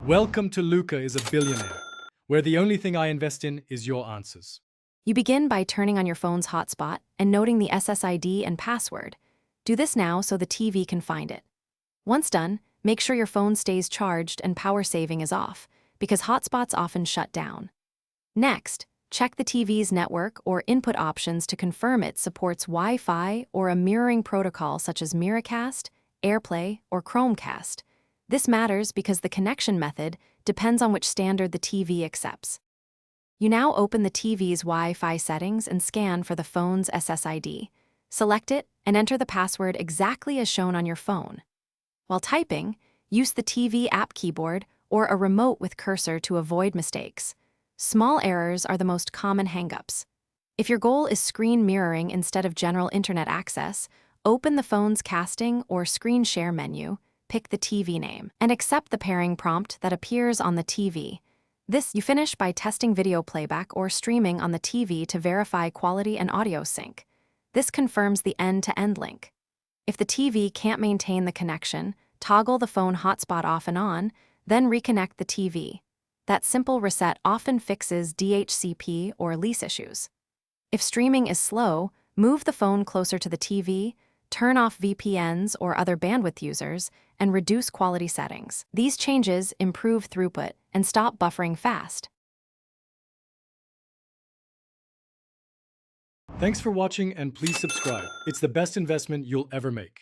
Welcome to Luca is a Billionaire, where the only thing I invest in is your answers. You begin by turning on your phone's hotspot and noting the SSID and password. Do this now so the TV can find it. Once done, make sure your phone stays charged and power saving is off, because hotspots often shut down. Next, check the TV's network or input options to confirm it supports Wi-Fi or a mirroring protocol such as Miracast, AirPlay, or Chromecast. This matters because the connection method depends on which standard the TV accepts. You now open the TV's Wi-Fi settings and scan for the phone's SSID. Select it and enter the password exactly as shown on your phone. While typing, use the TV app keyboard or a remote with cursor to avoid mistakes. Small errors are the most common hangups. If your goal is screen mirroring instead of general internet access, open the phone's casting or screen share menu, pick the TV name, and accept the pairing prompt that appears on the TV. You finish by testing video playback or streaming on the TV to verify quality and audio sync. This confirms the end-to-end link. If the TV can't maintain the connection, toggle the phone hotspot off and on, then reconnect the TV. That simple reset often fixes DHCP or lease issues. If streaming is slow, move the phone closer to the TV, turn off VPNs or other bandwidth users, and reduce quality settings. These changes improve throughput and stop buffering fast. Thanks for watching and please subscribe. It's the best investment you'll ever make.